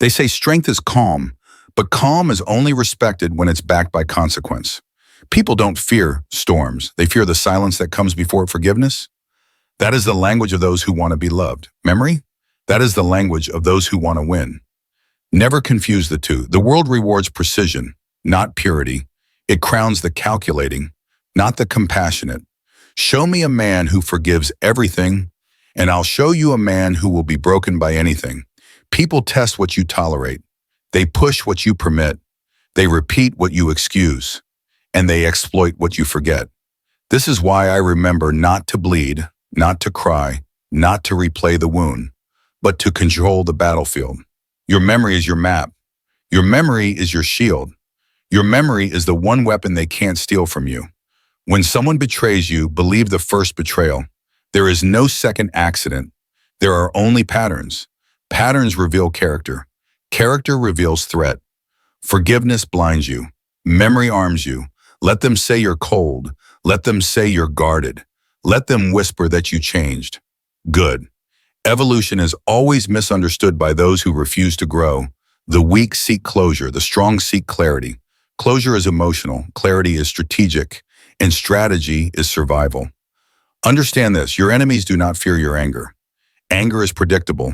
They say strength is calm, but calm is only respected when it's backed by consequence. People don't fear storms. They fear the silence that comes before forgiveness. That is the language of those who want to be loved. Memory? That is the language of those who want to win. Never confuse the two. The world rewards precision, not purity. It crowns the calculating, not the compassionate. Show me a man who forgives everything, and I'll show you a man who will be broken by anything. People test what you tolerate. They push what you permit. They repeat what you excuse, and they exploit what you forget. This is why I remember not to bleed, not to cry, not to replay the wound, but to control the battlefield. Your memory is your map. Your memory is your shield. Your memory is the one weapon they can't steal from you. When someone betrays you, believe the first betrayal. There is no second accident. There are only patterns. Patterns reveal character. Character reveals threat. Forgiveness blinds you. Memory arms you. Let them say you're cold. Let them say you're guarded. Let them whisper that you changed. Good. Evolution is always misunderstood by those who refuse to grow. The weak seek closure. The strong seek clarity. Closure is emotional. Clarity is strategic. And strategy is survival. Understand this. Your enemies do not fear your anger. Anger is predictable,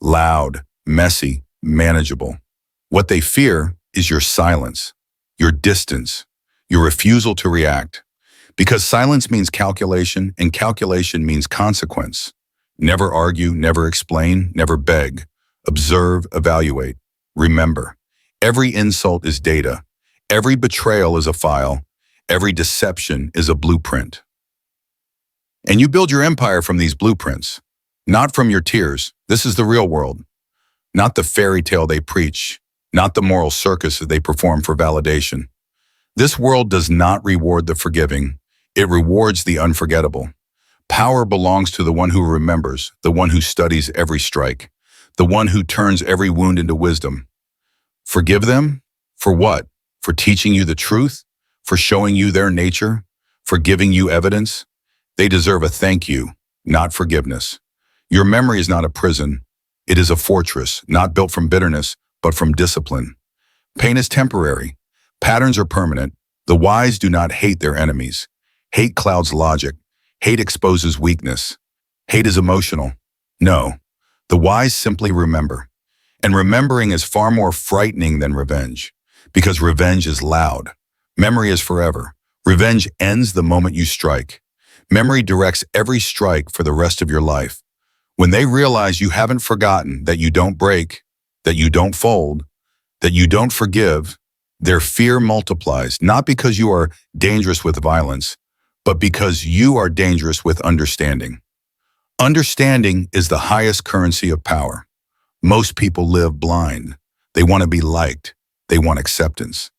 loud, messy, manageable. What they fear is your silence, your distance, your refusal to react. Because silence means calculation, and calculation means consequence. Never argue, never explain, never beg. Observe, evaluate. Remember, every insult is data. Every betrayal is a file. Every deception is a blueprint. And you build your empire from these blueprints, not from your tears. This is the real world, not the fairy tale they preach, not the moral circus that they perform for validation. This world does not reward the forgiving. It rewards the unforgettable. Power belongs to the one who remembers, the one who studies every strike, the one who turns every wound into wisdom. Forgive them? For what? For teaching you the truth? For showing you their nature? For giving you evidence? They deserve a thank you, not forgiveness. Your memory is not a prison. It is a fortress, not built from bitterness, but from discipline. Pain is temporary. Patterns are permanent. The wise do not hate their enemies. Hate clouds logic. Hate exposes weakness. Hate is emotional. No, the wise simply remember. And remembering is far more frightening than revenge, because revenge is loud. Memory is forever. Revenge ends the moment you strike. Memory directs every strike for the rest of your life. When they realize you haven't forgotten, that you don't break, that you don't fold, that you don't forgive, their fear multiplies, not because you are dangerous with violence, but because you are dangerous with understanding. Understanding is the highest currency of power. Most people live blind. They want to be liked. They want acceptance.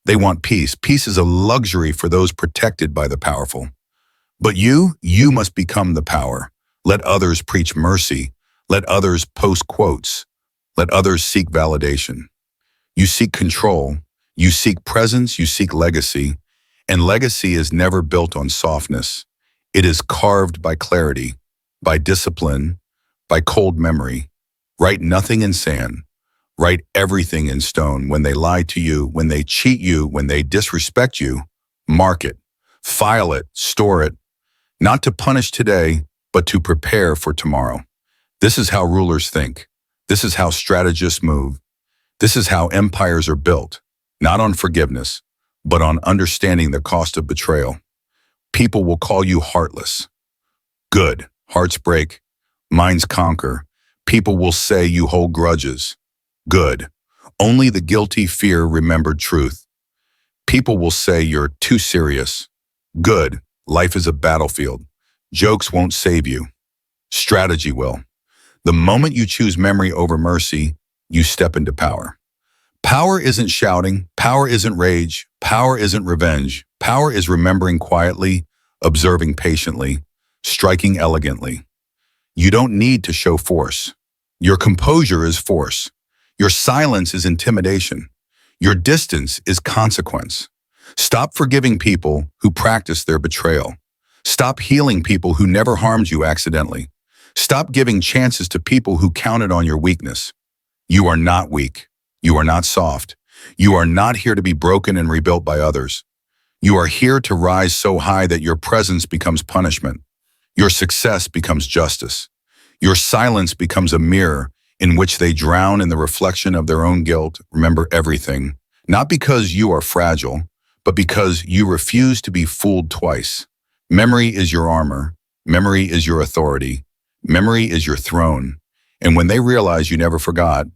They want peace. Peace is a luxury for those protected by the powerful. But you must become the power. Let others preach mercy. Let others post quotes. Let others seek validation. You seek control. You seek presence. You seek legacy. And legacy is never built on softness. It is carved by clarity, by discipline, by cold memory. Write nothing in sand. Write everything in stone. When they lie to you, when they cheat you, when they disrespect you, mark it, file it, store it, not to punish today, but to prepare for tomorrow. This is how rulers think. This is how strategists move. This is how empires are built, not on forgiveness, but on understanding the cost of betrayal. People will call you heartless. Good. Hearts break. Minds conquer. People will say you hold grudges. Good. Only the guilty fear remembered truth. People will say you're too serious. Good. Life is a battlefield. Jokes won't save you. Strategy will. The moment you choose memory over mercy, you step into power. Power isn't shouting. Power isn't rage. Power isn't revenge. Power is remembering quietly, observing patiently, striking elegantly. You don't need to show force. Your composure is force. Your silence is intimidation. Your distance is consequence. Stop forgiving people who practice their betrayal. Stop healing people who never harmed you accidentally. Stop giving chances to people who counted on your weakness. You are not weak. You are not soft. You are not here to be broken and rebuilt by others. You are here to rise so high that your presence becomes punishment. Your success becomes justice. Your silence becomes a mirror in which they drown in the reflection of their own guilt. Remember everything, not because you are fragile, but because you refuse to be fooled twice. Memory is your armor. Memory is your authority. Memory is your throne. And when they realize you never forgot,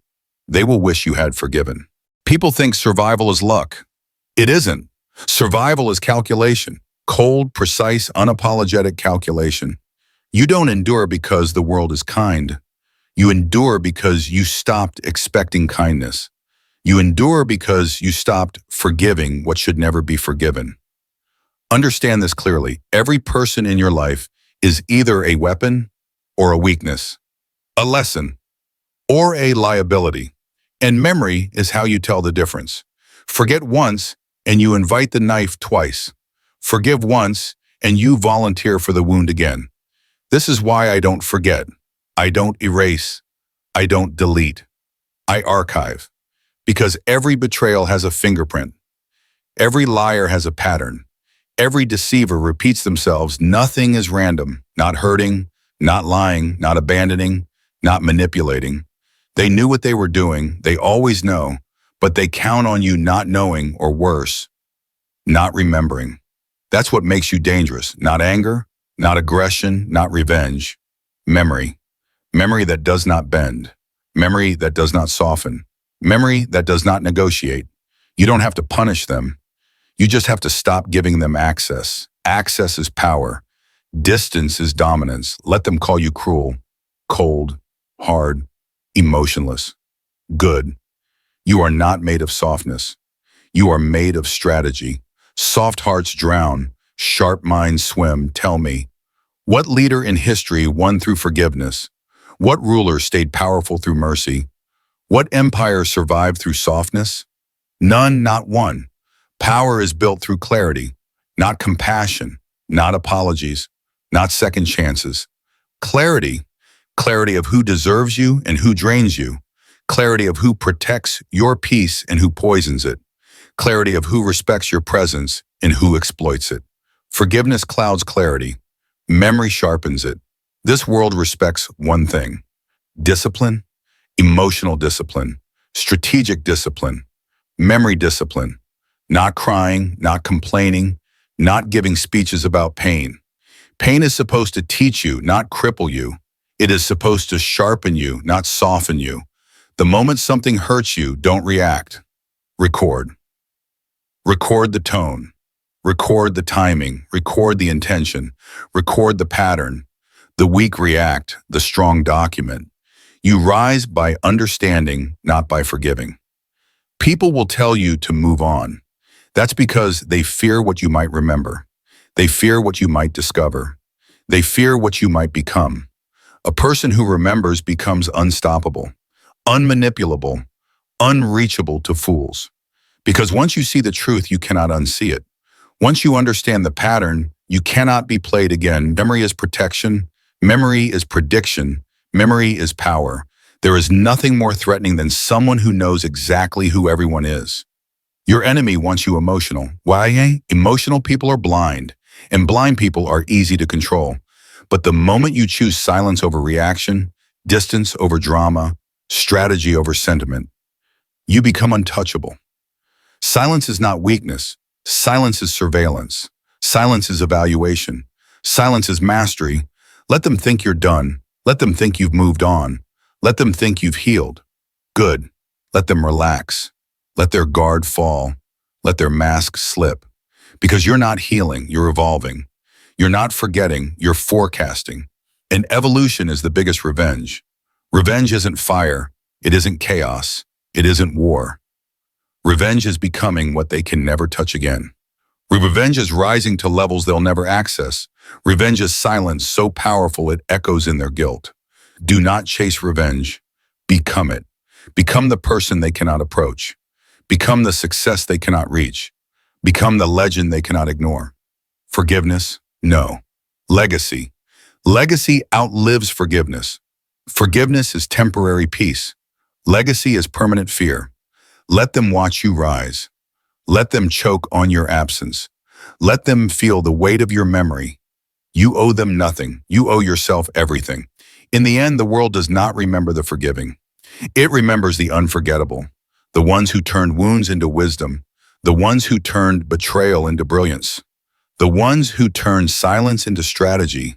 they will wish you had forgiven. People think survival is luck. It isn't. Survival is calculation. Cold, precise, unapologetic calculation. You don't endure because the world is kind. You endure because you stopped expecting kindness. You endure because you stopped forgiving what should never be forgiven. Understand this clearly. Every person in your life is either a weapon or a weakness, a lesson or a liability. And memory is how you tell the difference. Forget once and you invite the knife twice. Forgive once and you volunteer for the wound again. This is why I don't forget. I don't erase. I don't delete. I archive. Because every betrayal has a fingerprint. Every liar has a pattern. Every deceiver repeats themselves. Nothing is random. Not hurting, not lying, not abandoning, not manipulating. They knew what they were doing. They always know. But they count on you not knowing, or worse, not remembering. That's what makes you dangerous. Not anger, not aggression, not revenge. Memory. Memory that does not bend. Memory that does not soften. Memory that does not negotiate. You don't have to punish them. You just have to stop giving them access. Access is power. Distance is dominance. Let them call you cruel, cold, hard, emotionless. Good. You are not made of softness. You are made of strategy. Soft hearts drown. Sharp minds swim. Tell me, what leader in history won through forgiveness? What ruler stayed powerful through mercy? What empire survived through softness? None, not one. Power is built through clarity, not compassion, not apologies, not second chances. Clarity, clarity of who deserves you and who drains you. Clarity of who protects your peace and who poisons it. Clarity of who respects your presence and who exploits it. Forgiveness clouds clarity. Memory sharpens it. This world respects one thing: discipline, emotional discipline, strategic discipline, memory discipline. Not crying, not complaining, not giving speeches about pain. Pain is supposed to teach you, not cripple you. It is supposed to sharpen you, not soften you. The moment something hurts you, don't react. Record. Record the tone. Record the timing. Record the intention. Record the pattern. The weak react, the strong document. You rise by understanding, not by forgiving. People will tell you to move on. That's because they fear what you might remember. They fear what you might discover. They fear what you might become. A person who remembers becomes unstoppable, unmanipulable, unreachable to fools. Because once you see the truth, you cannot unsee it. Once you understand the pattern, you cannot be played again. Memory is protection. Memory is prediction. Memory is power. There is nothing more threatening than someone who knows exactly who everyone is. Your enemy wants you emotional. Why? Emotional people are blind, and blind people are easy to control. But the moment you choose silence over reaction, distance over drama, strategy over sentiment, you become untouchable. Silence is not weakness. Silence is surveillance. Silence is evaluation. Silence is mastery. Let them think you're done. Let them think you've moved on. Let them think you've healed. Good. Let them relax. Let their guard fall. Let their mask slip. Because you're not healing, you're evolving. You're not forgetting, you're forecasting. And evolution is the biggest revenge. Revenge isn't fire. It isn't chaos. It isn't war. Revenge is becoming what they can never touch again. Revenge is rising to levels they'll never access. Revenge is silence so powerful it echoes in their guilt. Do not chase revenge. Become it. Become the person they cannot approach. Become the success they cannot reach. Become the legend they cannot ignore. Forgiveness? No. Legacy. Legacy outlives forgiveness. Forgiveness is temporary peace. Legacy is permanent fear. Let them watch you rise. Let them choke on your absence. Let them feel the weight of your memory. You owe them nothing. You owe yourself everything. In the end, the world does not remember the forgiving. It remembers the unforgettable, the ones who turned wounds into wisdom, the ones who turned betrayal into brilliance, the ones who turned silence into strategy,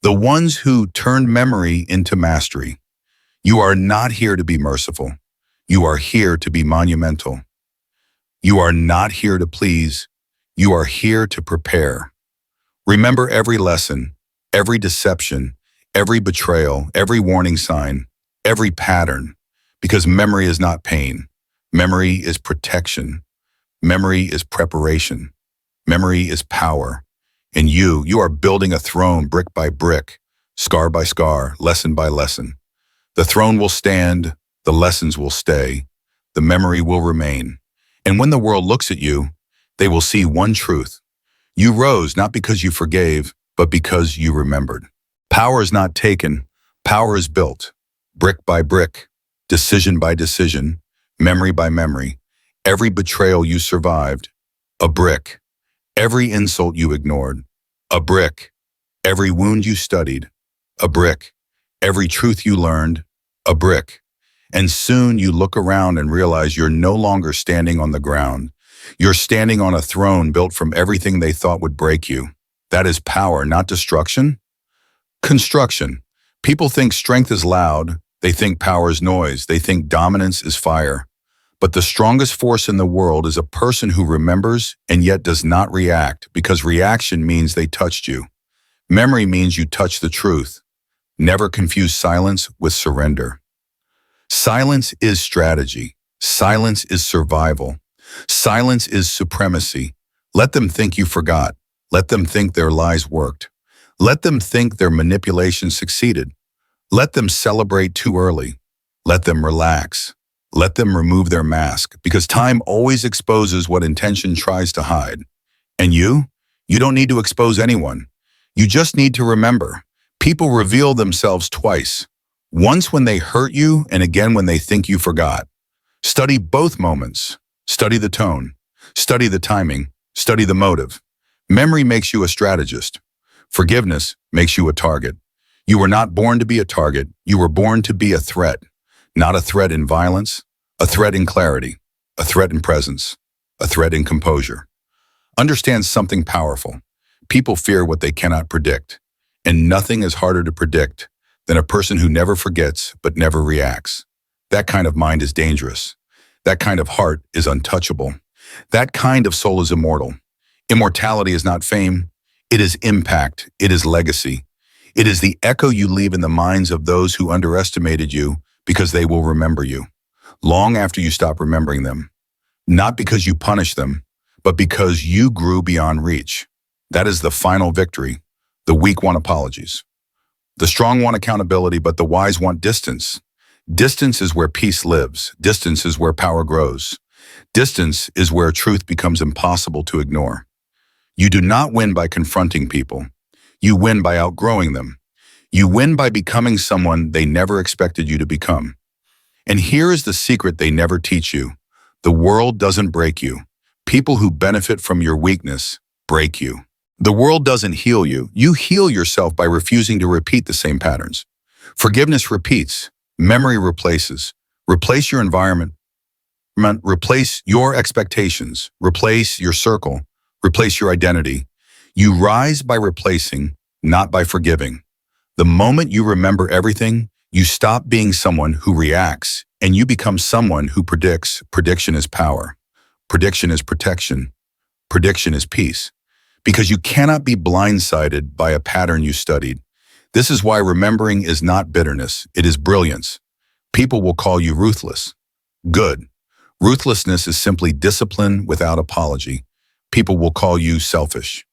the ones who turned memory into mastery. You are not here to be merciful. You are here to be monumental. You are not here to please. You are here to prepare. Remember every lesson, every deception, every betrayal, every warning sign, every pattern, because memory is not pain. Memory is protection. Memory is preparation. Memory is power. And you are building a throne brick by brick, scar by scar, lesson by lesson. The throne will stand, the lessons will stay, the memory will remain. And when the world looks at you, they will see one truth. You rose not because you forgave, but because you remembered. Power is not taken, power is built, brick by brick, decision by decision, memory by memory. Every betrayal you survived, a brick. Every insult you ignored, a brick. Every wound you studied, a brick. Every truth you learned, a brick. And soon you look around and realize you're no longer standing on the ground. You're standing on a throne built from everything they thought would break you. That is power, not destruction. Construction. People think strength is loud. They think power is noise. They think dominance is fire. But the strongest force in the world is a person who remembers and yet does not react, because reaction means they touched you. Memory means you touch the truth. Never confuse silence with surrender. Silence is strategy. Silence is survival. Silence is supremacy. Let them think you forgot. Let them think their lies worked. Let them think their manipulation succeeded. Let them celebrate too early. Let them relax. Let them remove their mask, because time always exposes what intention tries to hide. And you don't need to expose anyone. You just need to remember. People reveal themselves twice. Once when they hurt you, and again when they think you forgot. Study both moments. Study the tone. Study the timing. Study the motive. Memory makes you a strategist. Forgiveness makes you a target. You were not born to be a target. You were born to be a threat. Not a threat in violence, a threat in clarity, a threat in presence, a threat in composure. Understand something powerful. People fear what they cannot predict. And nothing is harder to predict than a person who never forgets but never reacts. That kind of mind is dangerous. That kind of heart is untouchable. That kind of soul is immortal. Immortality is not fame. It is impact. It is legacy. It is the echo you leave in the minds of those who underestimated you, because they will remember you long after you stop remembering them. Not because you punished them, but because you grew beyond reach. That is the final victory. The weak want apologies. The strong want accountability, but the wise want distance. Distance is where peace lives. Distance is where power grows. Distance is where truth becomes impossible to ignore. You do not win by confronting people. You win by outgrowing them. You win by becoming someone they never expected you to become. And here is the secret they never teach you. The world doesn't break you. People who benefit from your weakness break you. The world doesn't heal you. You heal yourself by refusing to repeat the same patterns. Forgiveness repeats. Memory replaces. Replace your environment. Replace your expectations. Replace your circle. Replace your identity. You rise by replacing, not by forgiving. The moment you remember everything, you stop being someone who reacts and you become someone who predicts. Prediction is power. Prediction is protection. Prediction is peace. Because you cannot be blindsided by a pattern you studied. This is why remembering is not bitterness, it is brilliance. People will call you ruthless. Good. Ruthlessness is simply discipline without apology. People will call you selfish.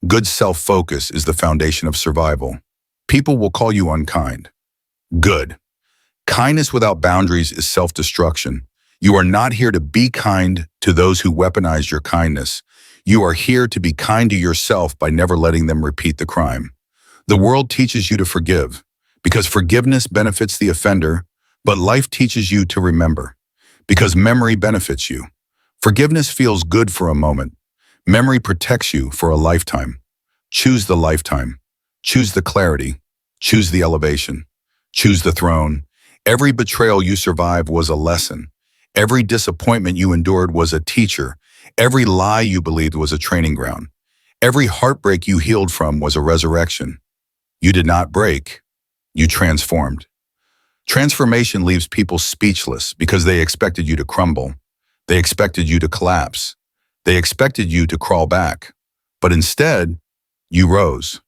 Good self-focus is the foundation of survival. People will call you unkind. Good. Kindness without boundaries is self-destruction. You are not here to be kind to those who weaponize your kindness. You are here to be kind to yourself by never letting them repeat the crime. The world teaches you to forgive, because forgiveness benefits the offender, But life teaches you to remember, because memory benefits you. Forgiveness feels good for a moment. Memory protects you for a lifetime. Choose the lifetime. Choose the clarity. Choose the elevation. Choose the throne. Every betrayal you survived was a lesson. Every disappointment you endured was a teacher. Every lie you believed was a training ground. Every heartbreak you healed from was a resurrection. You did not break. You transformed. Transformation leaves people speechless because they expected you to crumble. They expected you to collapse. They expected you to crawl back. But instead, you rose.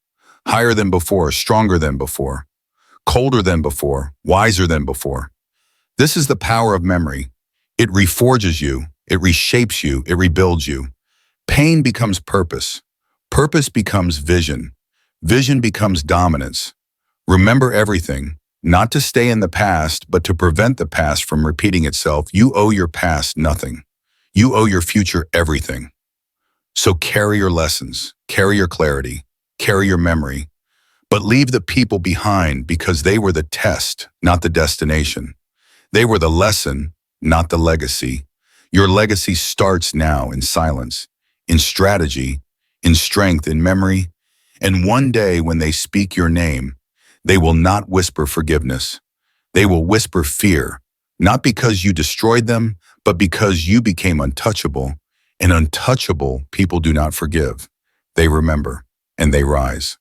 Higher than before, stronger than before, colder than before, wiser than before. This is the power of memory. It reforges you. It reshapes you. It rebuilds you. Pain becomes purpose. Purpose becomes vision. Vision becomes dominance. Remember everything, not to stay in the past, but to prevent the past from repeating itself. You owe your past nothing. You owe your future everything. So carry your lessons, carry your clarity, carry your memory, but leave the people behind because they were the test, not the destination. They were the lesson, not the legacy. Your legacy starts now in silence, in strategy, in strength, in memory. And one day when they speak your name, they will not whisper forgiveness. They will whisper fear, not because you destroyed them, but because you became untouchable. And untouchable people do not forgive. They remember, and they rise.